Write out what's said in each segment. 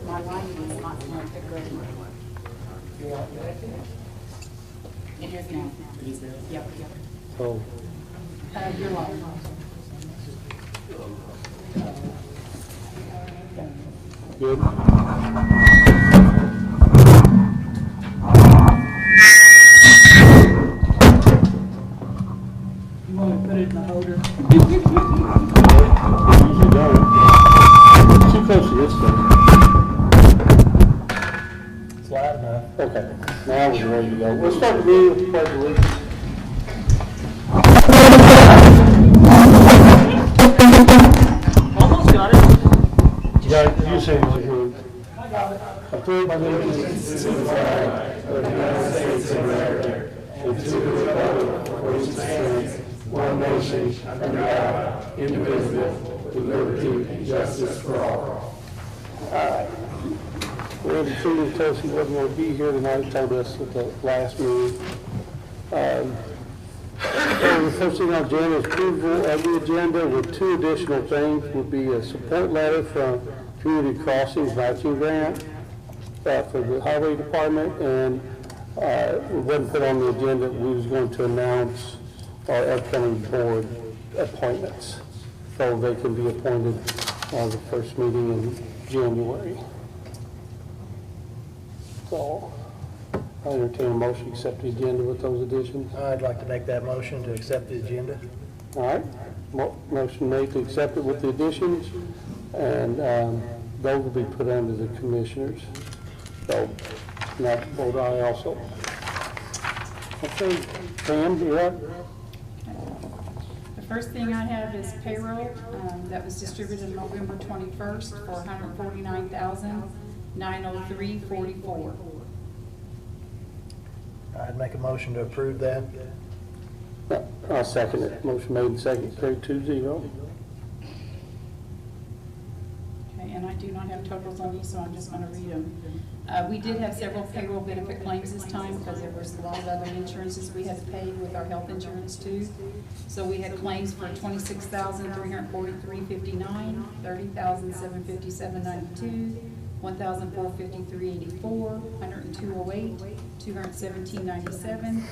My lighting is not good. It is now. Yep. So, You're live. good. You want to put it in the holder? Usually don't. Too close to this thing. It's loud enough. Okay, now we're ready to go. We'll start the meeting with the pledge of allegiance. Almost got it. You got it, you say it. I pledge allegiance to the flag of the United States of America and to the republic for which it stands, one nation, under God, indivisible, with liberty and justice for all. Randy Freeman told us he wasn't going to be here tonight, told us at the last meeting. The first thing on the agenda is approval of the agenda with two additional things. Would be a support letter from Community Crossings matching grant for the highway department, and it wasn't put on the agenda. We was going to announce our upcoming board appointments, so they can be appointed on the first meeting in January. So I entertain a motion to accept the agenda with those additions. I'd like to make that motion to accept the agenda. All right, motion made to accept it with the additions, and those will be put under the commissioners. So, not vote aye also. Okay, Pam, you're up. The first thing I have is payroll, that was distributed November 21st for $149,903.44. I'd make a motion to approve that. I'll second it. Motion made and seconded, carried 2-0. Okay, and I do not have totals on these, so I'm just gonna read them. We did have several payroll benefit claims this time because there was a lot of other insurances we had to pay with our health insurance too. So we had claims for $26,343.59, $30,757.92, $1,453.84, $102.08, $217.97,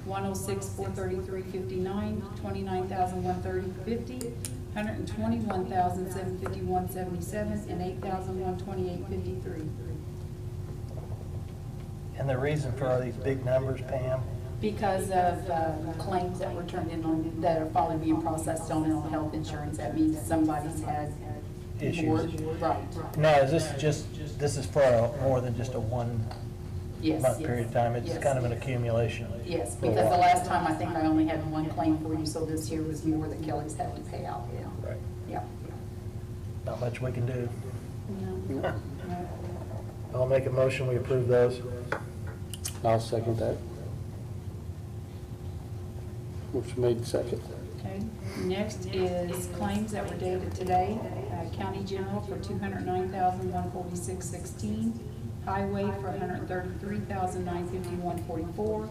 $106,433.59, $29,130.50, $121,751.77, and $8,128.53. And the reason for all these big numbers, Pam? Because of claims that were turned in on, that are finally being processed on health insurance, that means somebody's had Issues. more. Right. No, is this this is for more than just a 1 Yes. month period of time? It's Yes. kind of an accumulation. Yes, because the last time I think I only had one claim for you, so this year was more that Kelly's had to pay out. Yeah. Right. Yeah. Not much we can do. No, no. I'll make a motion, we approve those. I'll second that. Motion made and seconded. Okay, next is claims that were dated today. County General for $209,146.16. Highway for $133,951.44.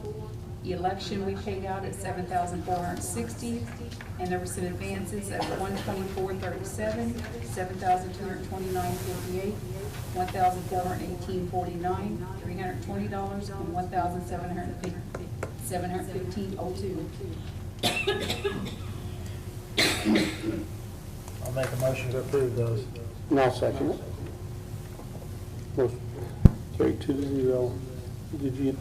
Election we paid out at $7,460, and there were some advances at $124.37, $7,229.58, $1,418.49, $320, and $1,715.02. I'll make a motion to approve those. And I'll second it. Motion carried 2-0. Did you get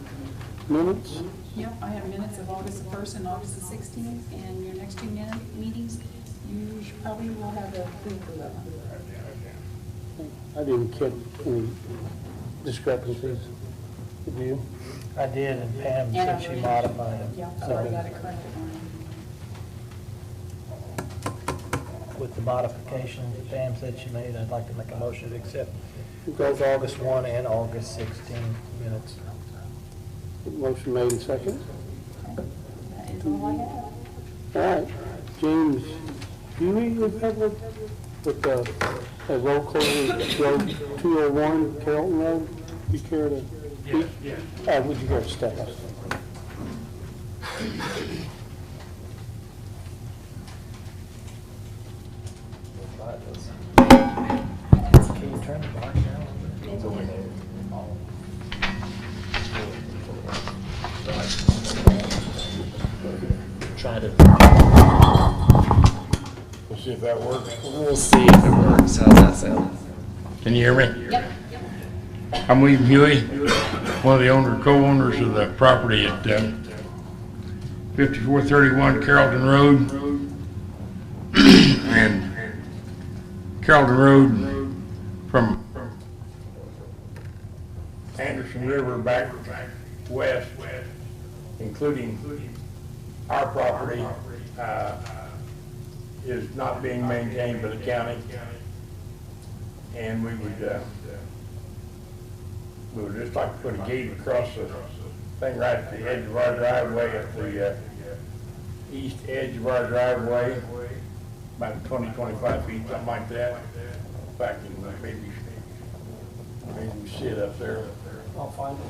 minutes? Yep, I have minutes of August the 1st and August the 16th, and your next two meetings, you probably will have a feel for that one. I didn't catch any discrepancies. Did you? I did, and Pam And said I've she already- modified them. Yeah, I've already got it corrected on With the modifications that Pam said she made, I'd like to make a motion to accept both August 1 and August 16 minutes. Motion made and seconded. it. That is all I have. All right. James, do you need any help with a roll call, Road 201, Carrollton Road? You care to? Yeah. Would you care to step up? Can you turn the barn down? It's over there. Try to. We'll see if that works. We'll see if it works. How's that sound? Can you hear me? Yep. I'm William Huey, one of the co-owners of the property at 5431 Carrollton Road. And Carrollton Road from Anderson River back west, including our property, is not being maintained by the county. And we would just like to put a gate across the thing right at the edge of our driveway, at the east edge of our driveway, about 20, 25 feet, something like that. In fact, maybe we see it up there. I'll find it.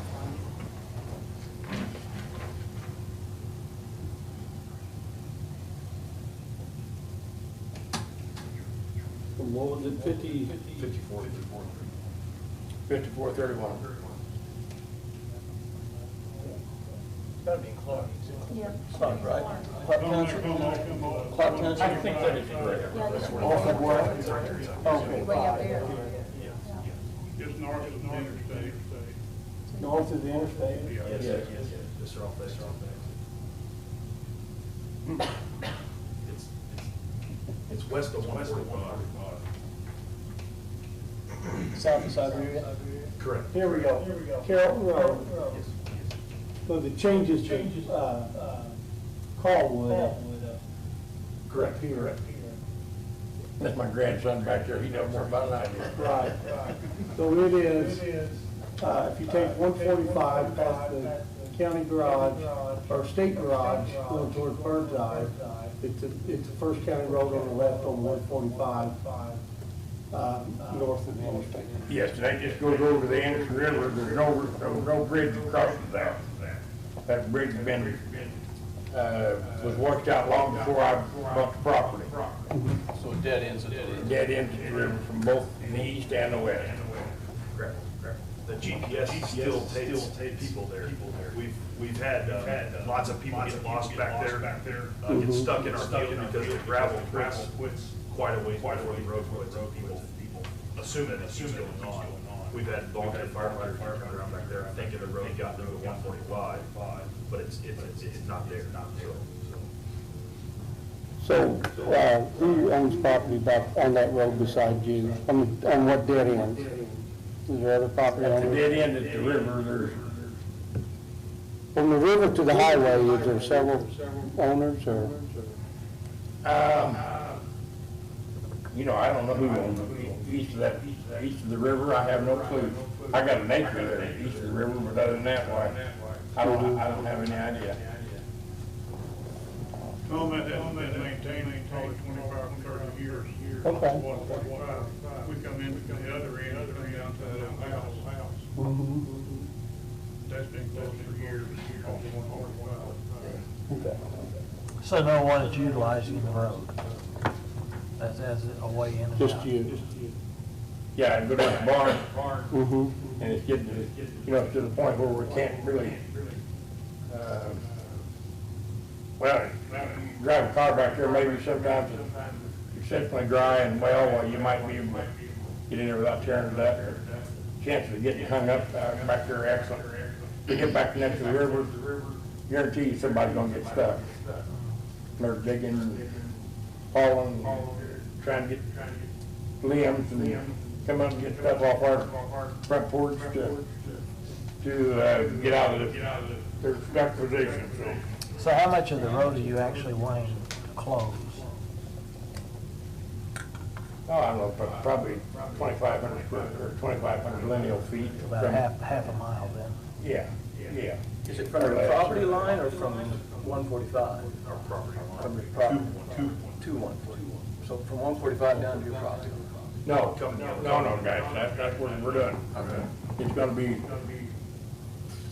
From what was it, 5431. Gotta be in Clark. Yeah. Sounds right. Clark Township? Clark Township? I think that is correct. off of where? Okay. Way out there. Just north of the interstate. North of the interstate? Yes. Just off there. It's west of 145. South of Siberia? Correct. Here we go. Carrollton Road. So the changes to, Callwood. Correct. Here. That's my grandson back there. He knows more about it than I do. Right. So it is, if you take 145 past the county garage, or state garage, going towards Birdseye, it's the first county road on the left on 145, north of the interstate. Yes, and that just goes over the Anderson River. There's no bridge that crosses that. That bridge has been, was washed out long before I bought the property. So it dead ends at Dead ends of the river from both the east and the west. Correct. The GPS still takes people there. We've had lots of people get lost back there, get stuck in our field because the gravel quits quite a ways before the road quits. People assume that it's going on. We've had volunteer firefighters come around back there, thinking the road got to 145, but it's not there. So, who owns property back on that road beside you? On what dead end? Is there other property At the owners? dead end at the river, there's, From the river to the highway, is there several owners, or? I don't know who owns it. East of the river, I have no clue. I got an acre there east of the river, but other than that, I don't have any idea. Home that hasn't been maintained in probably 25, 30 years. Okay. We come in from the other end, turn down to that house. That's been closed for years, off 145. Okay. So no one is utilizing the road as a way in and out? Just you? Yeah, I go down to the barn, Mm-hmm. and it's getting to the point where we can't really, you drive a car back there, maybe sometimes it's exceptionally dry and well, you might be able to get in there without tearing it up. Chances of getting hung up back there are excellent. To get back next to the river, guarantee you somebody's gonna get stuck. They're digging, hauling, trying to get limbs and come up and get stuff off our front porch to get out of their stuck position, so. So how much of the road are you actually wanting to close? Oh, I don't know, probably 2,500 square, or 2,500 lineal feet. About half a mile then? Yeah. Is it from the property line or from 145? Our property line. From the property. To 145. So from 145 down to your property. No, guys, that's what we're doing. It's gonna be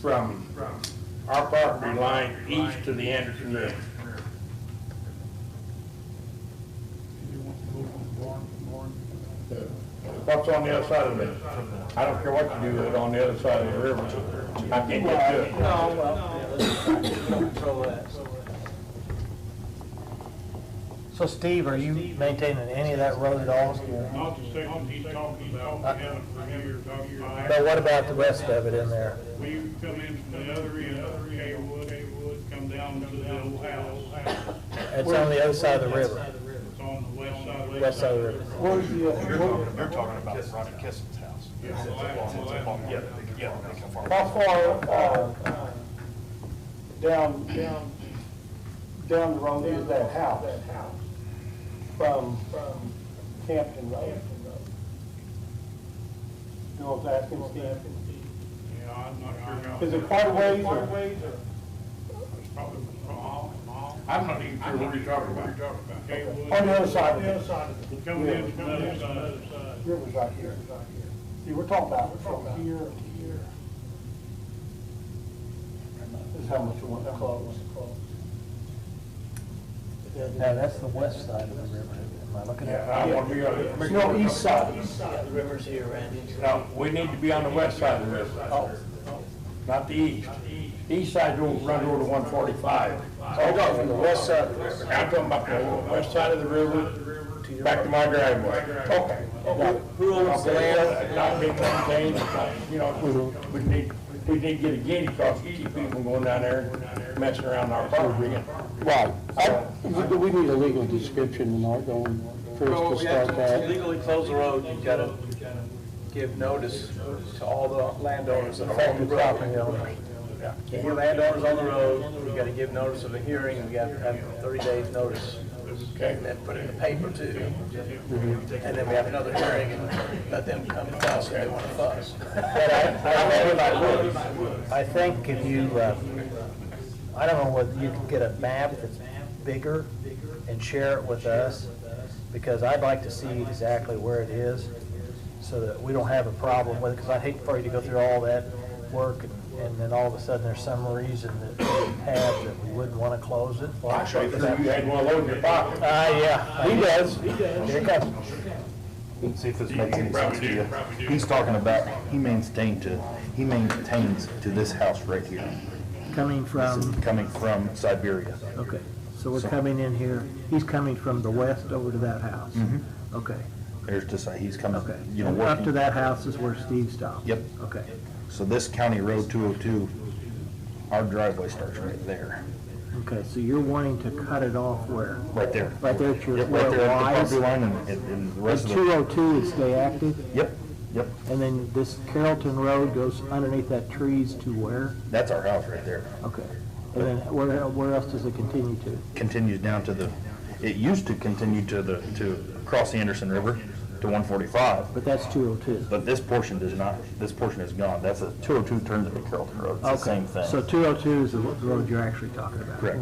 from our property line east to the Anderson River. You want to go from the barn What's on the other side of it? I don't care what you do with it on the other side of the river. I can't get to it. No, well, we don't control that. So Steve, are you maintaining any of that road at all? Not the section he's talking about, we haven't for years, But what about the rest of it in there? we come in from the other end, Haywood, come down to the old house. It's on the other side of the river, It's on the west side of the. west side of the river. Where's the, You're talking about Ronnie Kissin's house. Yeah, the last one. Yeah. how far, down the road is that house? From Campton Road? You know what I'm asking, Steve? Yeah, I'm not sure. how- Is it quite a ways or? It's probably a mile. I'm not even sure what you're talking about. Haywood. On the other side, Coming in from the other side. river's right here. See, we're talking about from here to here. This is how much we want to close. Now, that's the west side of the river. Am I looking at it? Yeah, I want to be on the. No, east side. The river's here, Randy. No, we need to be on the west side of the river, not the east. East side will run over to 145. I'm talking from the west side of the river. I'm talking about the west side of the river, back to my driveway. Okay. Who owns the land? Not being maintained, it's not, you know, we need to get a gate across to keep people from going down there and messing around our property. Right. We need a legal description and not going Well, first we to have start to that. legally close the road, you've got to give notice to all the landowners that are on the property owners. Any landowners on the road, we got to give notice of a hearing, we got to have 30 days notice. Okay. And then put it in the paper too. And then we have another hearing and let them come to us if they want to fuss. I think if you, I don't know whether you could get a map that's bigger and share it with us, because I'd like to see exactly where it is, so that we don't have a problem with it, because I'd hate for you to go through all that work, and then all of a sudden there's some reason that we have that we wouldn't want to close it. Well, I'm sure you had one of those in your pocket. Yeah. He does. Here it comes. See if this makes any sense to you. He's talking about, he maintains to this house right here, Coming from, coming from Siberia. okay, so we're coming in here, he's coming from the west over to that house? Okay, There's just, he's coming, okay. you know, And up to working. that house is where Steve stopped? Yep. Okay, So this County Road 202, our driveway starts right there, okay, so you're wanting to cut it off where? right there. Right there at your, Yep, where right it there at the lies? property line and the The rest of the, 202 would stay active, yep, yep. and then this Carrollton Road goes underneath that trees to where? That's our house right there. Okay, and then where else does it continue to? Continues down to the, it used to continue to across the Anderson River to 145. But that's 202. But this portion does not, this portion is gone. That's a 202 turns into Carrollton Road. It's the Okay, same thing. so 202 is the road you're actually talking about? Correct.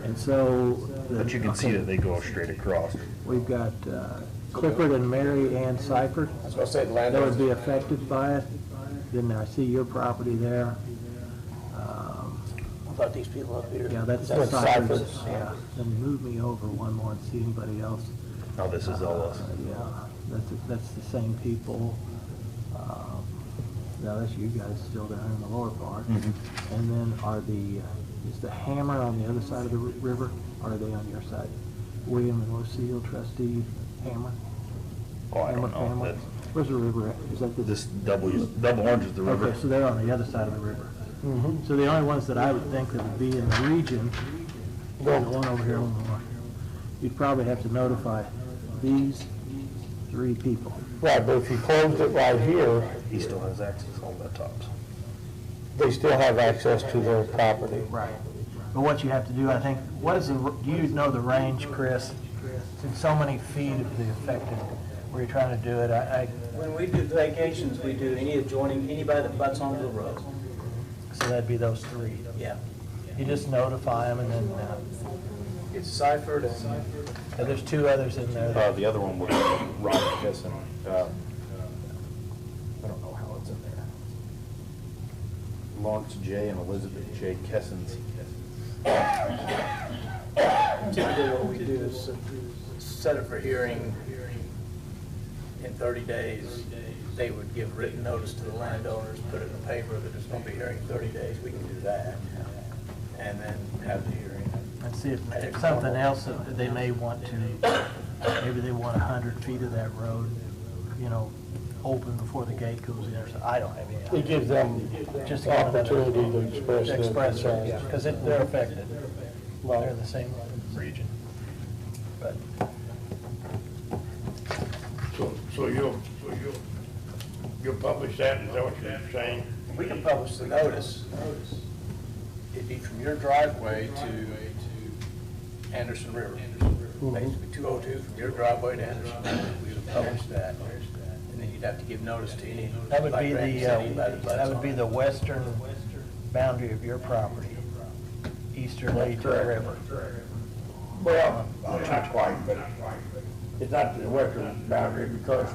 And so. But you can see that they go straight across. We've got Clifford and Mary Ann Seifert. I was going to say the That would landowners. be affected by it. Then I see your property there. I thought these people up here. Yeah, that's the Seiferts. Yeah, then move me over one more and see anybody else. Oh, this is all us. Yeah, that's the same people. Now, that's you guys still down in the lower part. Mm-hmm. And then is the Hammer on the other side of the river, or are they on your side? William and Lucille, trustee, Hammer? Oh, I Hammer don't know. family? That's- Where's the river at? Is that the? This double orange is the river. Okay, so they're on the other side of the river. So the only ones that I would think that would be in the region, the one over here on the north, you'd probably have to notify these 3 people. Right, but if you closed it right here, He still has access all that tops. they still have access to their property. Right. But what you have to do, I think, what is do you know the range, Chris? It's in so many feet of the affected, where you're trying to do it. When we do vacations, we do any adjoining, anybody that butts onto the road. So that'd be those 3. Yeah. You just notify them, and then, It's Seifert and, there's 2 others in there. The other one was Ronnie Kissin. I don't know how it's in there. Lawrence J. and Elizabeth J. Kessins. Typically what we do is set it for hearing in 30 days, they would give written notice to the landowners, put it in the paper that it's gonna be hearing in 30 days, we can do that. And then have the hearing. And see if something else that they may want to, maybe they want 100 feet of that road, you know, open before the gate goes in, or so, I don't have any. It gives them Just to give them another- opportunity to express their Express it, concerns. yeah, because they're affected. They're in the same region. But So you'll publish that, is that what you're saying? We can publish the notice. It'd be from your driveway to Anderson River. Basically 202 from your driveway to Anderson River. We would publish that. And then you'd have to give notice to any. that would like be Randy the, said, anybody that that would butts be on the it. western boundary of your property, easterly to the river. Well, not quite, but it's not the western boundary because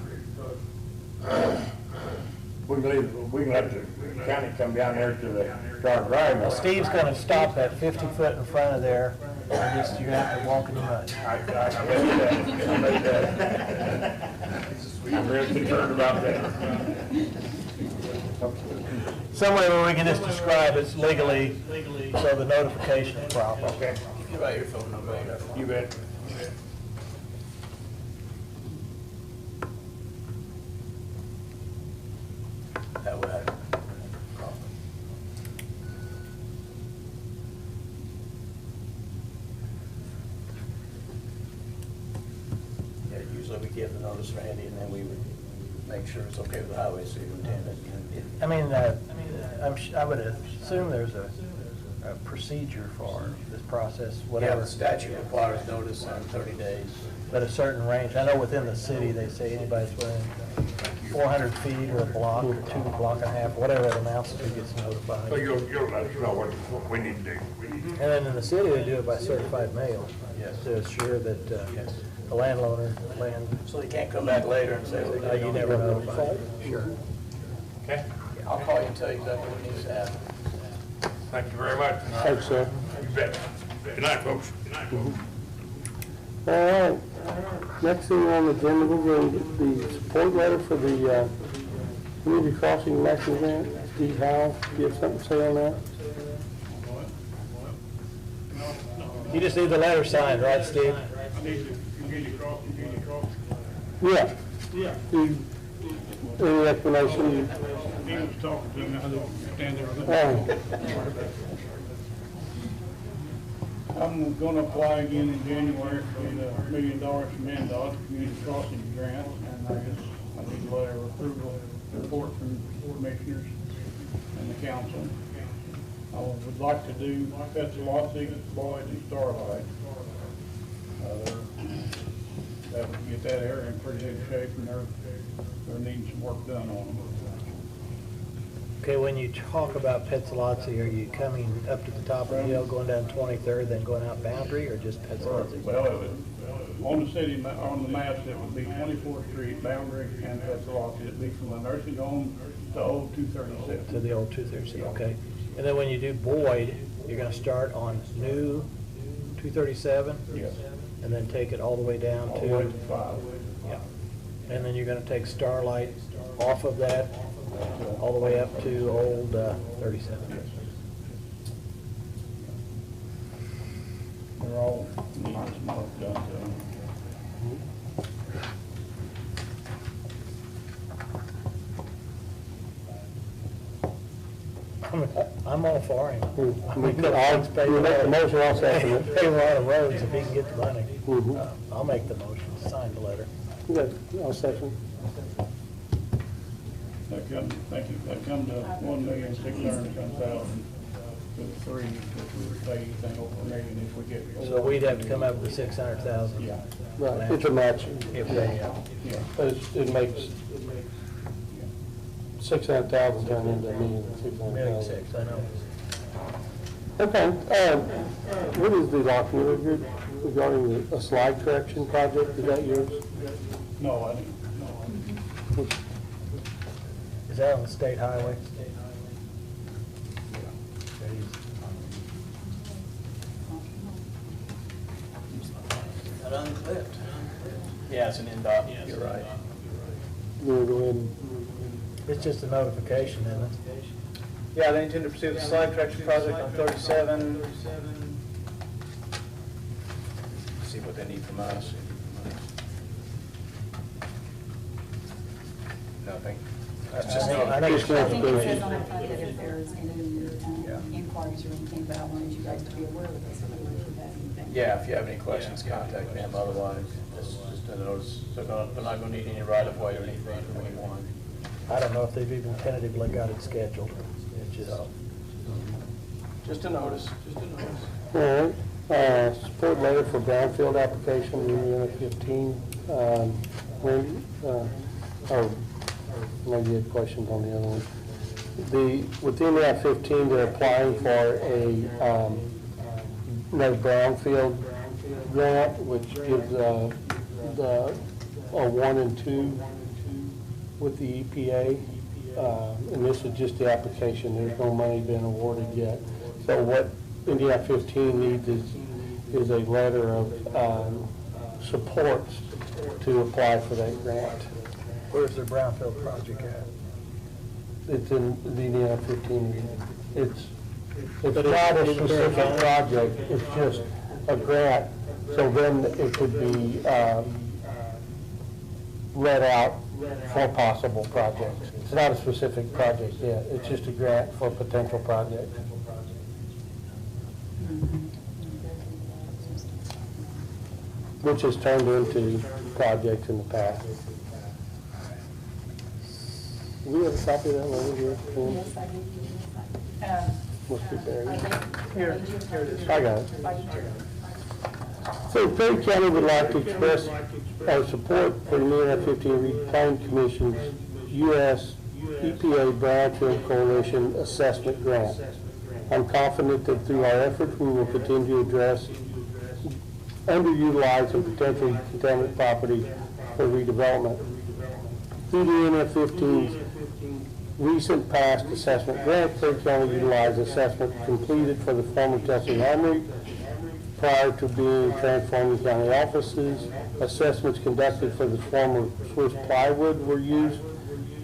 we can let the county come down there to our drive. Well, Steve's gonna stop at 50 foot in front of there, and just, you're gonna have to walk in the mud. I bet that. I'm really concerned about that. Somewhere where we can just describe it's legally, so the notification is proper. Okay, Give out your phone number. you bet. That would happen. Yeah, usually we give the notice to Randy, and then we would make sure it's okay with the highway superintendent. I mean, I would assume there's a procedure for this process, Yeah, whatever. the statute requires notice in 30 days. But a certain range, I know within the city, they say anybody's within 400 feet or a block or 2 block and a half, whatever it amounts to gets notified. So you'll let us know what we need to do. And then in the city, they do it by certified mail. Yes. To assure that the landowner, So they can't come back later and say, well, you never notified. Sure. Okay, I'll call you and tell you exactly what needs to happen. thank you very much. Thanks, sir. You bet. Good night, folks. All right. Next thing on the agenda, we're going to the support letter for the community crossing matching grant. Steve Howe, do you have something to say on that? You just need the letter signed, right, Steve? I need to community cross. Yeah. Yeah. Any explanation? He was talking to me, I don't stand there. I'm gonna apply again in January for the $1 million from MnDOT, Community Crossing Grant, and I need a letter of approval, report from the commissioners and the council. I would like to do Petzalozzi, Boyd, and Starlight. That would get that area in pretty good shape, and they're needing some work done on them. Okay, when you talk about Petzalozzi, are you coming up to the top of the hill, going down 23rd, then going out Boundary, or just Petzalozzi? Well, on the city, on the maps, it would be 24th Street, Boundary, and Petzalozzi. It'd be from the nursing home to old 237. To the old 237, okay. And then when you do Boyd, you're gonna start on new 237? Yes. And then take it all the way down All the way to, to 5. yeah. And then you're gonna take Starlight off of that, all the way up to old 37. They're all needing some work done to them. I'm all for him. I mean, You make the motion, I'll second it. Pay a lot of roads if he can get the money. Mhm. I'll make the motion, sign the letter. Okay, I'll second. That come to 1,610,000 to the three, which we would pay anything over $1 million if we get. So we'd have to come up with 600,000. Yeah, Right, it's a match. If they, yeah. But it makes 600,000 turn into $1,600,000. $1,600,000, I know. Okay, what is the document record regarding a slide correction project? Is that yours? No, I didn't, no. Is that on the state highway? That unclipped. Yeah, it's an NDOT, you're right. we'll go ahead and, It's just a notification, isn't it? Yeah, they intend to pursue the slide correction project on 37. See what they need from us. Nothing. That's just I think it's I think it says notification. on the front that if there's any inquiries or anything, but I wanted you guys to be aware of it, so that if you have anything. Yeah, if you have any questions, contact them, otherwise, just a notice, they're not gonna need any right-of-way or anything from anyone. I don't know if they've even tentatively got it scheduled. It's just, Just a notice, all right. Support letter for brownfield application, Indiana 15. Wendy, or maybe you had questions on the other one. With Indiana 15, they're applying for a brownfield grant, which gives a 1 and 2 with the EPA. And this is just the application. There's no money been awarded yet. So what Indiana 15 needs is a letter of support to apply for that grant. where's their brownfield project at? It's in the Indiana 15. It's But not a specific project, it's just a grant. So then it could be let out for possible projects. It's not a specific project yet, it's just a grant for a potential project. Which has turned into projects in the past. Do we have a copy of that letter here? Yes, I did give you a Must be buried. Here it is. I got it. So Perry County would like to express our support for the Indiana 15 Reclaim Commission's U.S. EPA Brownfield Coalition Assessment Grant. I'm confident that through our efforts, we will continue to address underutilized and potentially contaminated property for redevelopment. Through the Indiana 15's recent past assessment grant, Perry County utilized assessment completed for the former Telsey Armory prior to being transformed into county offices. Assessments conducted for the former Swiss plywood were used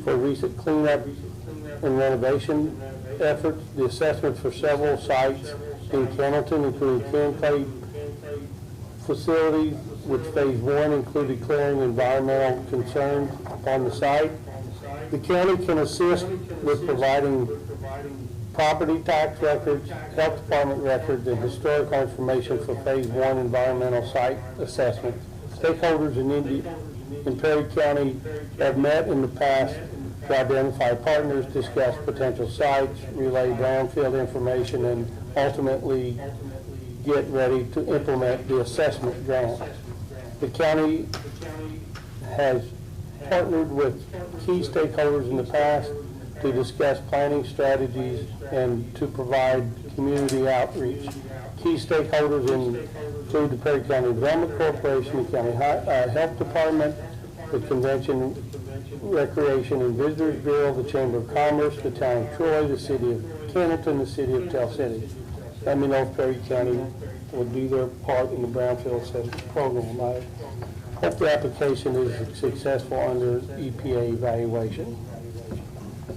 for recent cleanup and renovation efforts. The assessments for several sites in Hamilton, including Can Clay facilities, which phase 1 included clearing environmental concerns upon the site. The county can assist with providing property tax records, health department records, and historical information for phase 1 environmental site assessment. Stakeholders in Perry County have met in the past to identify partners, discuss potential sites, relay brownfield information, and ultimately get ready to implement the assessment grant. The county has partnered with key stakeholders in the past to discuss planning strategies and to provide community outreach. Key stakeholders include the Perry County Development Corporation, the County Health Department, the Convention, Recreation and Visitors Bureau, the Chamber of Commerce, the Town of Troy, the City of Canton, the City of Tell City. Let me know if Perry County will do their part in the Brownfield Assessment Program. I hope the application is successful under EPA evaluation.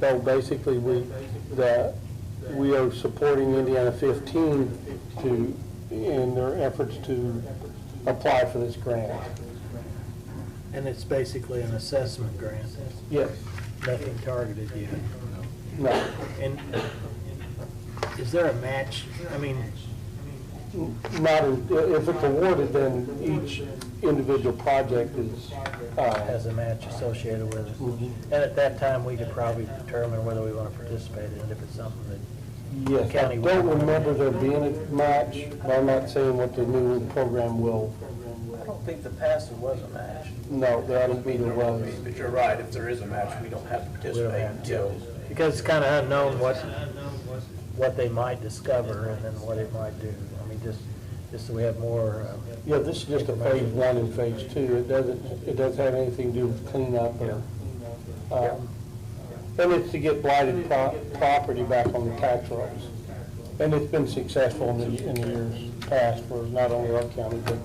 So basically, we are supporting Indiana 15 in their efforts to apply for this grant. And it's basically an assessment grant, Yes. nothing targeted yet. No. And is there a match? I mean, Not, if it's awarded, then each individual project is, has a match associated with it. And at that time, we could probably determine whether we want to participate in it, if it's something that yes, I county don't would- remember there being a match, but I'm not saying what the new program will, I don't think the past there was a match. no, there don't be, there was. But you're right, if there is a match, we don't have to we don't participate have until. because it's kind of unknown what they might discover and then what it might do. I mean, just so we have more. Yeah, this is just a phase 1 and phase 2. It doesn't have anything to do with cleanup or, and it's to get blighted property back on the tax rolls. And it's been successful in the years past for not only our county, but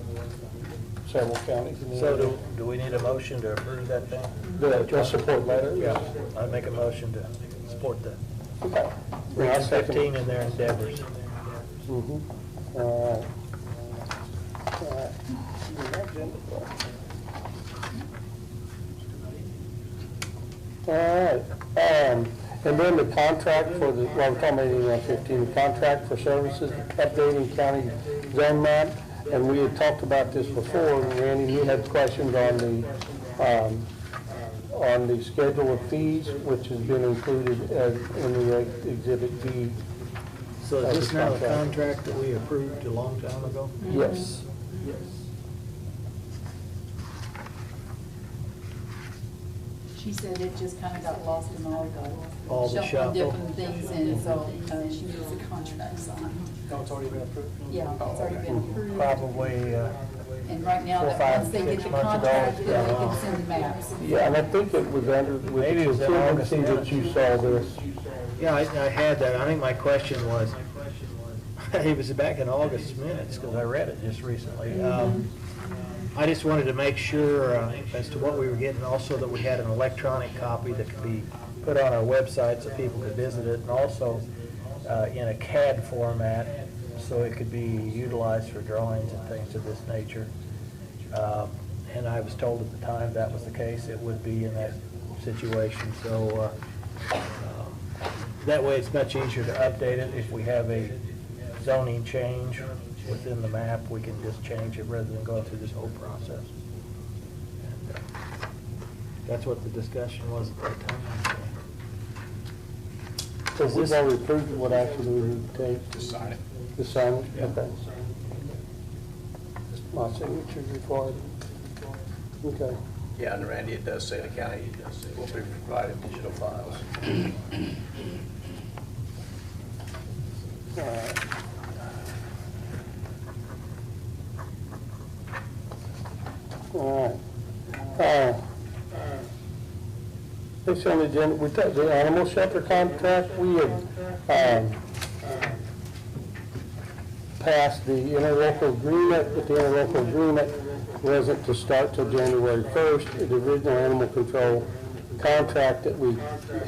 several counties. in the So area. do we need a motion to approve that thing? The support letter? Yeah, I make a motion to support the Okay. Yeah, I Region second. 15 and their endeavors. Mhm. All right. All right, and then the contract for the, well, we're talking about 8115, the contract for services, updating county zone map, and we had talked about this before, and Randy, you had questions on the schedule of fees, which has been included as in the exhibit B. So is this now the contract that we approved a long time ago? Yes. Yes. She said it just kind of got lost in all All the the shuffle. shuffling different things, and so she needs the contract signed. Oh, it's already been approved? Yeah, it's already been approved. Probably, And right now, 4, that 5, once they get 6 the months ago, contract, it's then they been can on. send the maps. Yeah, and I think it was under, with Maybe it was the in August. contingency that you saw this. yeah, I had that. I think my question was, it was back in August minutes, because I read it just recently. I just wanted to make sure as to what we were getting, also that we had an electronic copy that could be put on our website so people could visit it, and also in a CAD format, so it could be utilized for drawings and things of this nature. And I was told at the time that was the case, it would be in that situation. So that way it's much easier to update it. If we have a zoning change within the map, we can just change it rather than going through this whole process. And, that's what the discussion was at that time. So we've already approved it, what action do we need to take? Just sign it. To sign it? Okay. My signature's required. Okay. Yeah, and Randy, it does say the county will be provided digital files. All right. All right. Next on the agenda, we took the animal shelter contract. We had passed the interlocal agreement, but the interlocal agreement wasn't to start till January 1st. The original animal control contract that we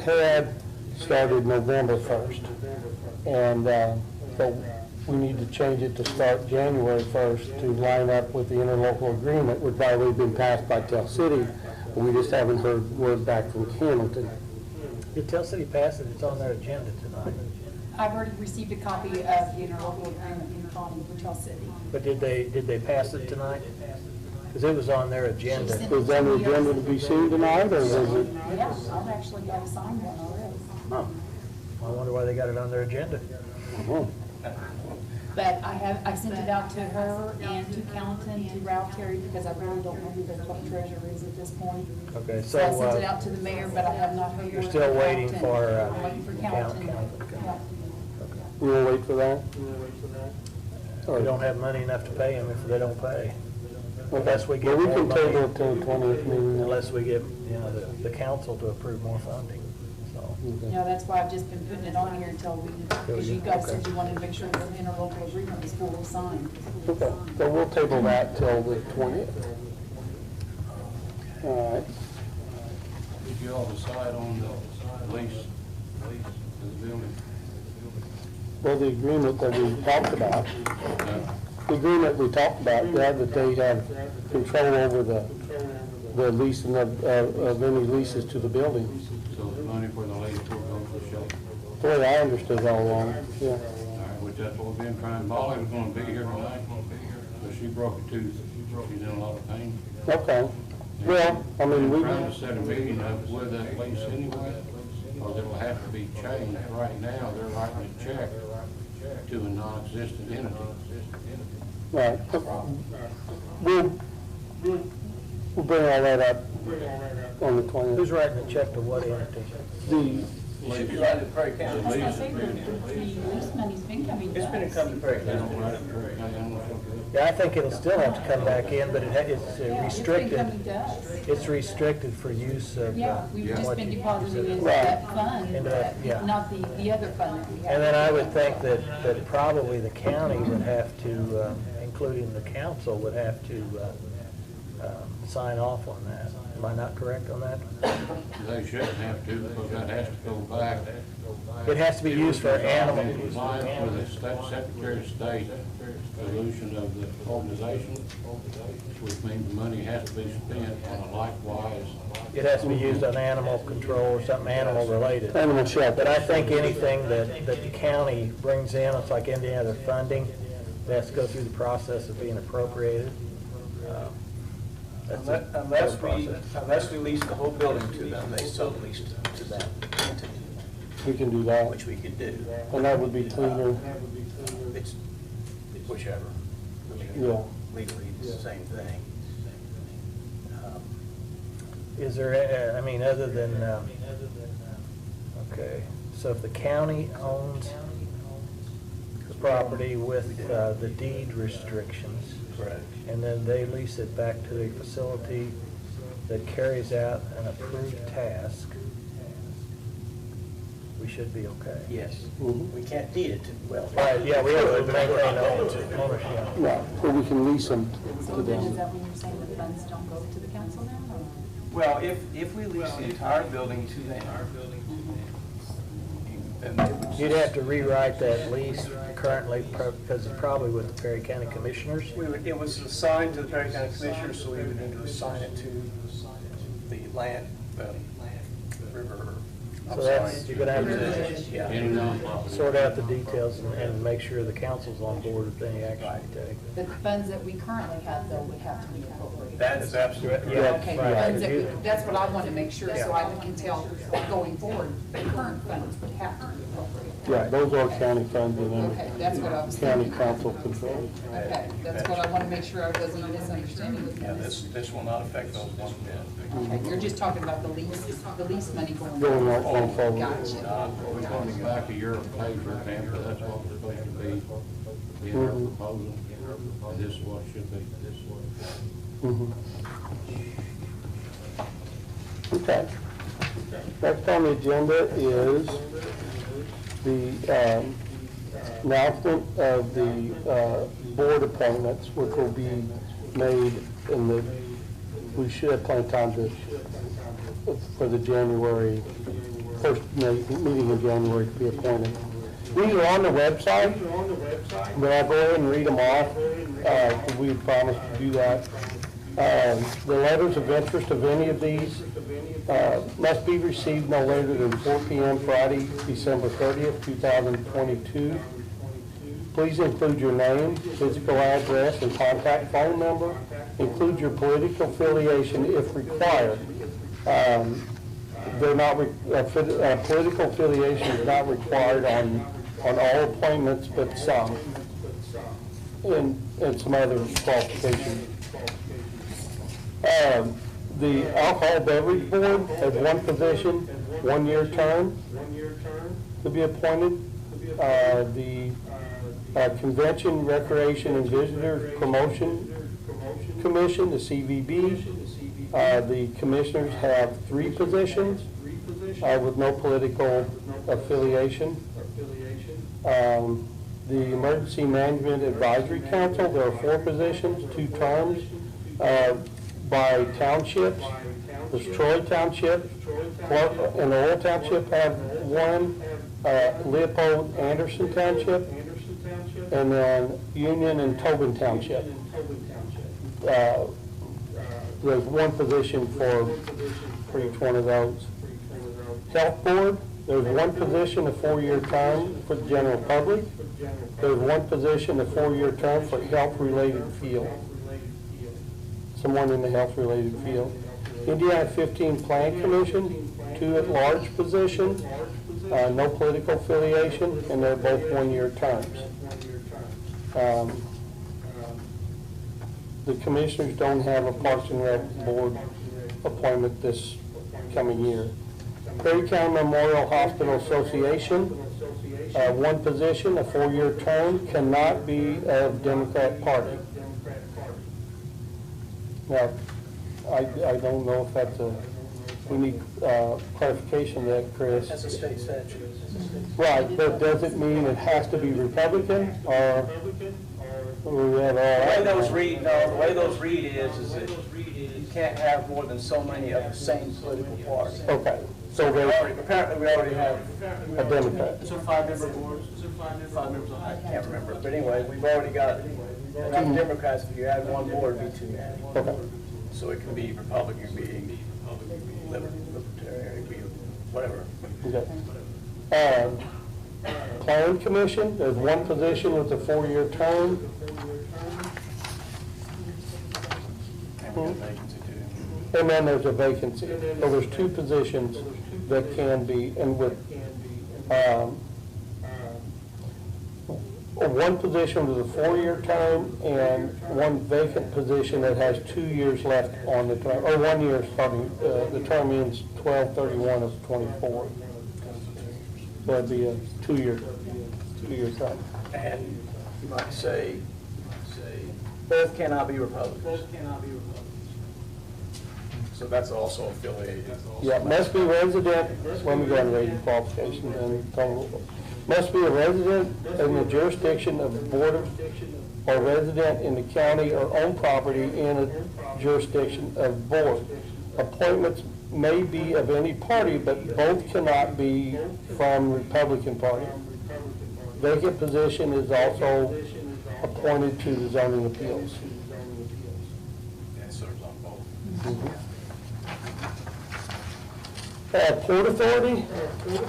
had started November 1st. And but we need to change it to start January 1st to line up with the interlocal agreement, which had already been passed by Tell City. We just haven't heard word back from Hamilton. Did Tell City pass it? It's on their agenda tonight. I've already received a copy of the interlocal agreement from Tell City. But did they pass it tonight? Because it was on their agenda. Is that on the agenda to be seen tonight, or is it? Yeah, I've actually got a signed one already. I wonder why they got it on their agenda. But I sent it out to her and to Calton, to Ralph Terry, because I really don't know who the clerk treasurer is at this point. Okay, So I sent it so out to the mayor, but I have not heard. you're word still from waiting Calton. for, I'm waiting for Calton. Yeah. You will wait for that? we don't have money enough to pay them if they don't pay. Unless we get Well, we more can table money, it till the 20th meeting. unless we get, the council to approve more funding, so. Okay. Yeah, that's why I've just been putting it on here until we, because you guys said you wanted to make sure the interlocal agreement was fully signed. Okay, so we'll table that till the 20th. All right. Did you all decide on the lease of the building? Well, the agreement that we talked about, the agreement we talked about, yeah, that they have control over the leasing of any leases to the buildings. So the money for the lady for goes to shelter. The way I understood all along, yeah. All right, which that's what we've been trying. Molly was gonna be here tonight, but she broke a tooth. She's in a lot of pain. Okay. Well, I mean, we, We're trying to set a meeting up with that lease anyway, or it'll have to be changed. Right now, they're writing a check to a non-existent entity. right. We'll bring all that up on the 20th. Who's writing the check to what entity? The, Should be right at Prairie County. I was gonna say, the lease money's been coming to us. It's been coming to Prairie They County. don't write it for animal shelter. Yeah, I think it'll still have to come back in, but it's Yeah, it's been restricted. coming to us. It's restricted for use of. Yeah, we've just what been you- depositing into Right. that fund, Into that, yeah. not the other fund that we have. And then I would think that probably the county would have to, including the council, would have to sign off on that. Am I not correct on that? They shouldn't have to, because that has to go back. It has to be used for animal. In compliance with the Secretary of State resolution of the organization, which means the money has to be spent on a likewise. It has to be used on animal control or something animal related. Animal shelter. But I think anything that the county brings in, it's like any other funding, it has to go through the process of being appropriated. That's the Unless we lease the whole building to them, they sublease to that entity, We can do that, which we could do. and that would be cleaner, It's whichever. I mean, yeah. Legally, it's the same thing. Is there, I mean, other than, okay, so if the county owns the property with the deed restrictions. Correct. And then they lease it back to a facility that carries out an approved task, we should be okay. Yes. Mhm. We can't deed it to, well. Right, yeah, we have to maintain ownership. Yeah, so we can lease them So to then is them. that when you're saying the funds don't go to the council now, or? Well, if we lease the entire building to them, then they would. You'd have to rewrite that lease currently, because it's probably with the Perry County Commissioners. It was assigned to the Perry County Commissioners, so we would need to assign it to the land, river. So that's, you're gonna have to Yeah. Any nonprofit. sort out the details and make sure the council's on board with any action you take. But the funds that we currently have, though, would have to be appropriated. That is absolutely. Yeah, Okay, the right. funds that that's what I want to make sure, so I can tell going forward, the current funds would have to be appropriated. Yeah, those are county funds and Okay, then that's what I was county thinking. council controls. Okay, that's what I want to make sure I wasn't misunderstanding with Yeah, this. this will not affect those one bit. Okay, you're just talking about the lease money going. Going on forward. Gotcha. We're going back a year of pay for example, that's what it's supposed to be, in our proposal, and this is what it should be, this is what. Mhm. Okay. Next on the agenda is the announcement of the board appointments, which will be made in the, we should have plenty of time for the January, first meeting in January to be appointed. These are on the website, but I'll go ahead and read them off. We promised to do that. The letters of interest of any of these must be received no later than 4 p.m. Friday, December 30th, 2022. Please include your name, physical address, and contact phone number. Include your political affiliation if required. They're not, political affiliation is not required on all appointments, but some, and some other qualifications. The Alcohol Beverage Board has one position, 1-year term to be appointed. The Convention, Recreation, and Visitors Promotion Commission, the CVB, the commissioners have 3 positions with no political affiliation. The Emergency Management Advisory Council, there are 4 positions, 2 terms by townships. There's Troy Township, Clark and Oil Township have 1, Leopold Anderson Township, and then Union and Tobin Township. There's 1 position for each one of those. Health Board, there's 1 position, a 4-year term for the general public. There's 1 position, a 4-year term for health-related field. Someone in the health-related field. Indiana 15 Plan Commission, 2 at-large positions, no political affiliation, and they're both 1-year terms. The commissioners don't have a Parks and Rec Board appointment this coming year. Perry County Memorial Hospital Association, 1 position, a 4-year term, cannot be of Democrat Party. Now, I don't know if that's we need clarification of that, Chris. That's a state statute. Right, but does it mean it has to be Republican, or We have The way all those that. read, no, the way those read is that you can't have more than so many of the same political party. Okay, so there's Apparently, we already have, a Democrat. is there 5-member boards? Is there 5 members on that? I can't remember, but anyway, we've already got, enough Democrats, if you add one more, it'd be too many. Okay. So it can be Republican, it can be Libertarian, it can be whatever. Okay. Plan Commission, there's one position with a 4-year term. And then there's a vacancy. So there's 2 positions that can be, and with, one position with a 4-year term and one vacant position that has 2 years left on the term, or 1 year starting, the term ends 12/31 of '24. So that'd be a 2-year term. And you might say, both cannot be Republicans. So that's also affiliated. Yeah, must be resident, let me go and read the qualifications and total. Must be a resident in the jurisdiction of the board of, or resident in the county or own property in a jurisdiction of board. Appointments may be of any party, but both cannot be from Republican Party. Vacant position is also appointed to the zoning appeals. And serves on both. Port Authority,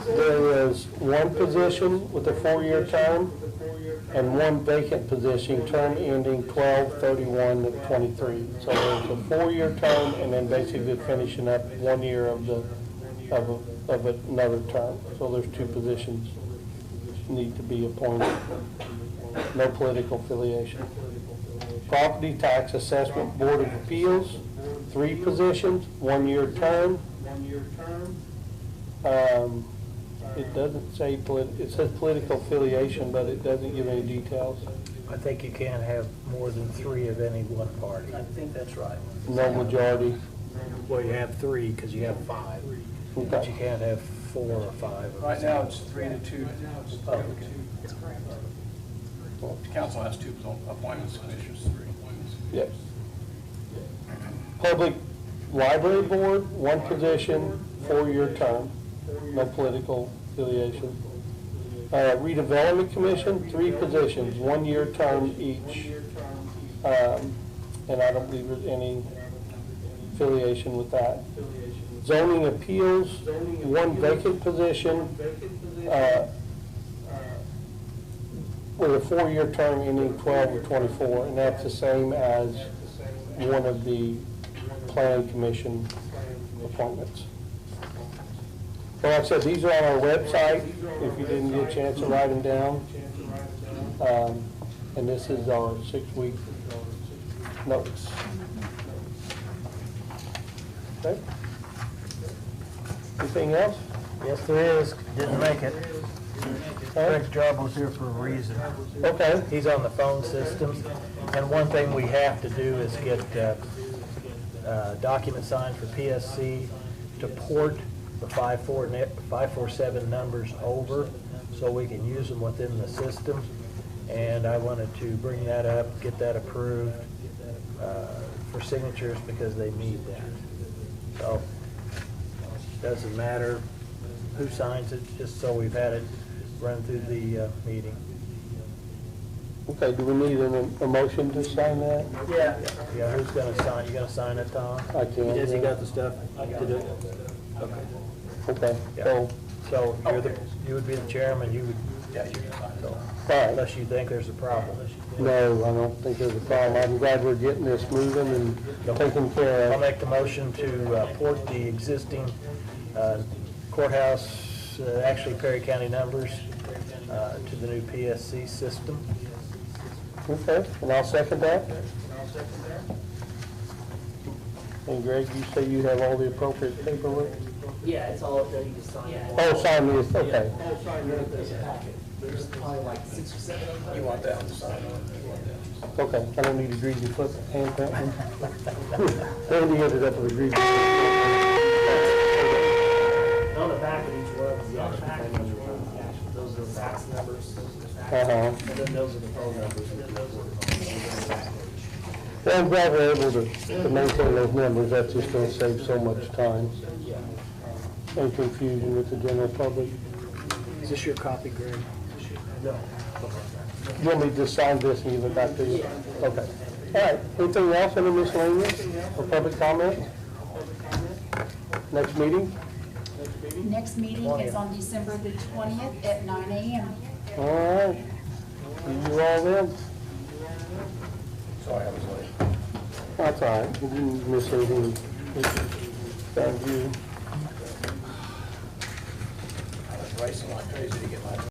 there is one position with a 4-year term and one vacant position, term ending 12/31 of '23. So there's a 4-year term and then basically finishing up 1 year of another term. So there's 2 positions need to be appointed. No political affiliation. Property Tax Assessment Board of Appeals, 3 positions, 1-year term. It doesn't say, it says political affiliation, but it doesn't give any details. I think you can't have more than 3 of any one party. I think that's right. No majority. Well, you have 3 because you have 5, but you can't have 4 or 5. of the Right same. now, it's 3-2 Republican. The council has 2 appointments, commissioners 3. Yes. Public Library Board, 1 position, 4-year term, no political affiliation. Redevelopment Commission, 3 positions, 1-year term each. And I don't believe there's any affiliation with that. Zoning Appeals, 1 vacant position, with a 4-year term ending 12/24, and that's the same as one of the Plan Commission appointments. Well, like I said, these are on our website, if you didn't get a chance to write them down. And this is our 6-week notice. Okay? Anything else? Yes, there is. Didn't make it. Craig's job was here for a reason. Okay. He's on the phone system, and one thing we have to do is get document signed for PSC to port the 547 numbers over so we can use them within the system. And I wanted to bring that up, get that approved for signatures because they need that. So, doesn't matter who signs it, just so we've had it run through the meeting. Okay, do we need a motion to sign that? Yeah. Yeah, who's gonna sign? You gonna sign it, Tom? I can. Has he got the stuff to do it? Okay. Okay, Yeah. So you would be the chairman, you would, Yeah, you can sign it. all right. unless you think there's a problem. No, I don't think there's a problem. I'm glad we're getting this moving and taken care I'll of. make the motion to port the existing courthouse, actually Perry County numbers, to the new PSC system. Okay, and I'll second that. And Greg, you say you have all the appropriate paperwork? Yeah, it's all up there, you just sign it. Oh, sign this, okay. I'll try and read this packet. There's probably like 6 or 7 of them. You want that one to sign? Okay, I don't need a greasy foot handprint. Randy ended up with a greasy foot. On the back of each one, is the actual those are the fax numbers, Uh-huh. and then those are the phone numbers. Well, I'm glad we're able to maintain those numbers. That's just gonna save so much time and confusion with the general public. Is this your copy, Greg? You want me to just sign this and give it back to you? Okay. All right, anything else in the miscellaneous or public comment? Next meeting? Next meeting is on December the 20th at 9 a.m. All right. See you all then. Sorry, I was late. That's all right. You didn't miss anything. Thank you. I was racing like crazy to get my